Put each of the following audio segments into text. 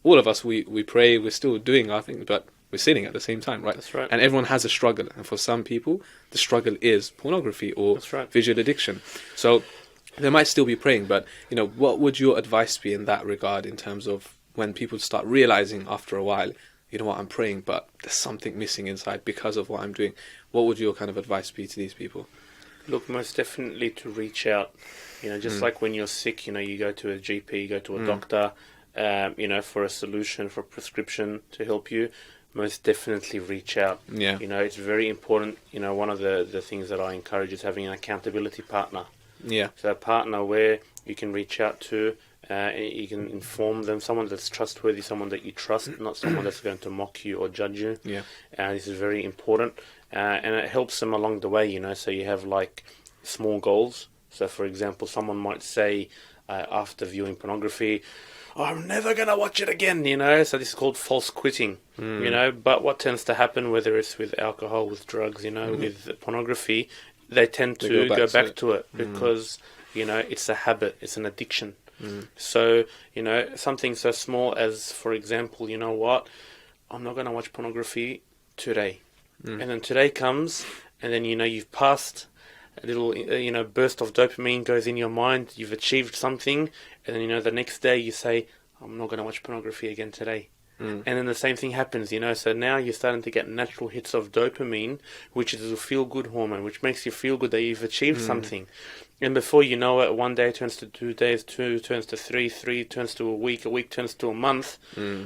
all of us, we pray, we're still doing our thing, but we're sinning at the same time, right? That's right. And everyone has a struggle. And for some people, the struggle is pornography or That's right. visual addiction. So they might still be praying, but, what would your advice be in that regard, in terms of when people start realizing after a while, you know what, I'm praying, but there's something missing inside because of what I'm doing? What would your kind of advice be to these people? Look, most definitely to reach out. Just like when you're sick, you go to a GP, you go to a doctor, for a solution, for a prescription to help you. Most definitely reach out. Yeah. It's very important. One of the things that I encourage is having an accountability partner. Yeah. So a partner where you can reach out to, you can inform them, someone that's trustworthy, someone that you trust, not someone that's going to mock you or judge you. Yeah. This is very important. And it helps them along the way, so you have like small goals. So for example, someone might say after viewing pornography, I'm never going to watch it again, so this is called false quitting, but what tends to happen, whether it's with alcohol, with drugs, with pornography, they tend to go back to it because, it's a habit, it's an addiction. So, something so small as, for example, I'm not going to watch pornography today. And then today comes, and then, you've passed a little, burst of dopamine goes in your mind, you've achieved something, and then, the next day you say, I'm not going to watch pornography again today. And then the same thing happens, so now you're starting to get natural hits of dopamine, which is a feel-good hormone, which makes you feel good that you've achieved something. And before you know it, 1 day turns to 2 days, 2 turns to 3, 3 turns to a week turns to a month.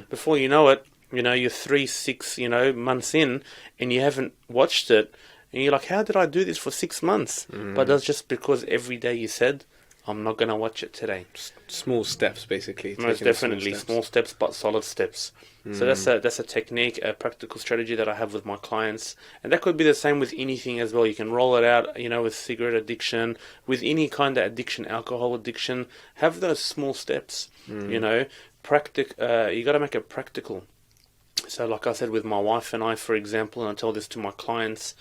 Before you know it, you're 3, 6, months in, and you haven't watched it, and you're like, how did I do this for 6 months? But that's just because every day you said, I'm not going to watch it today. Small steps, basically. Most definitely. Small steps, but solid steps. So that's a technique, a practical strategy that I have with my clients. And that could be the same with anything as well. You can roll it out, with cigarette addiction, with any kind of addiction, alcohol addiction. Have those small steps, you got to make it practical. So like I said, with my wife and I, for example, and I tell this to my clients,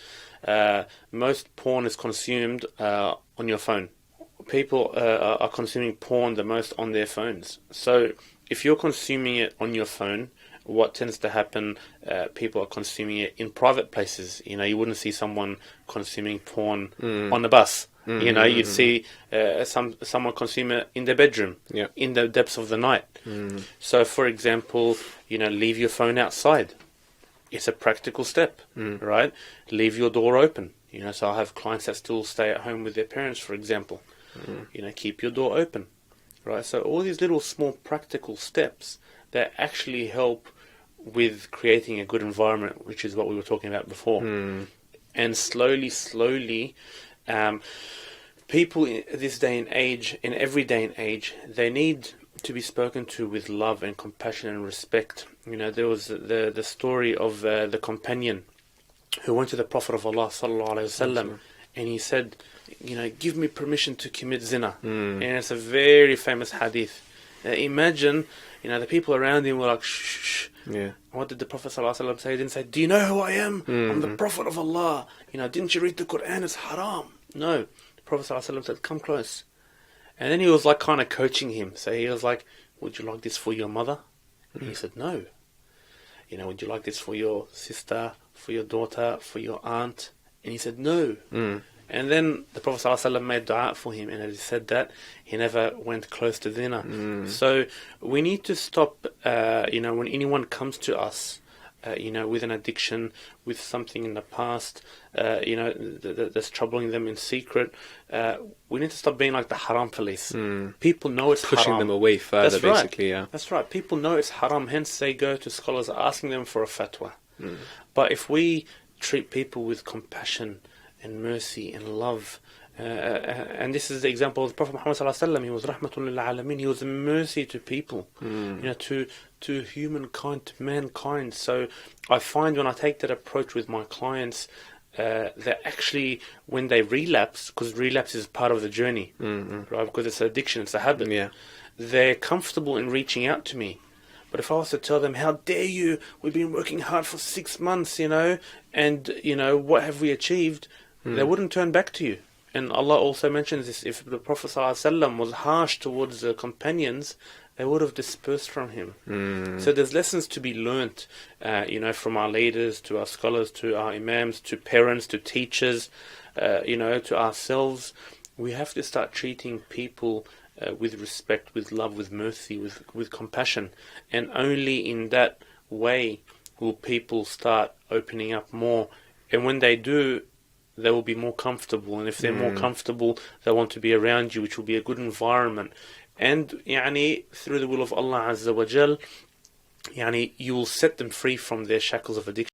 most porn is consumed on your phone. People are consuming porn the most on their phones. So if you're consuming it on your phone, what tends to happen, people are consuming it in private places. You wouldn't see someone consuming porn on the bus. You'd see someone consume it in their bedroom, in the depths of the night. So for example, leave your phone outside. It's a practical step, right? Leave your door open. So I have clients that still stay at home with their parents, for example. Keep your door open, right? So all these little small practical steps that actually help with creating a good environment, which is what we were talking about before. And slowly, people in this day and age, in every day and age, they need to be spoken to with love and compassion and respect. There was the story of the companion who went to the Prophet of Allah sallallahu alaihi wasallam, and he said, give me permission to commit zina. And it's a very famous hadith. Imagine, the people around him were like, shh. Yeah. What did the Prophet ﷺ say? He didn't say, do you know who I am? I'm the Prophet of Allah. Didn't you read the Quran? It's haram. No. The Prophet ﷺ said, come close. And then he was like kind of coaching him. So he was like, would you like this for your mother? And he said, no. Would you like this for your sister, for your daughter, for your aunt? And he said, no. And then the Prophet ﷺ made dua for him, and as he said that, he never went close to zina. So we need to stop, when anyone comes to us, with an addiction, with something in the past, that's troubling them in secret, we need to stop being like the haram police. People know it's pushing haram. them away further, That's basically, right. yeah. That's right. People know it's haram, hence they go to scholars asking them for a fatwa. But if we treat people with compassion and mercy and love, and this is the example of the Prophet Muhammad sallallahu alaihi wasallam. He was rahmatul lil alamin. He was a mercy to people, to humankind, to mankind. So I find when I take that approach with my clients, that actually when they relapse, because relapse is part of the journey, right? Because it's an addiction, it's a habit. They're comfortable in reaching out to me. But if I was to tell them, how dare you? We've been working hard for 6 months, and what have we achieved? They wouldn't turn back to you. And Allah also mentions this, if the Prophet ﷺ was harsh towards the companions, they would have dispersed from him. So there's lessons to be learnt, from our leaders, to our scholars, to our imams, to parents, to teachers, to ourselves. We have to start treating people with respect, with love, with mercy, with compassion. And only in that way will people start opening up more. And when they do, they will be more comfortable. And if they're more comfortable, they want to be around you, which will be a good environment. And through the will of Allah Azza wa Jal, you will set them free from their shackles of addiction.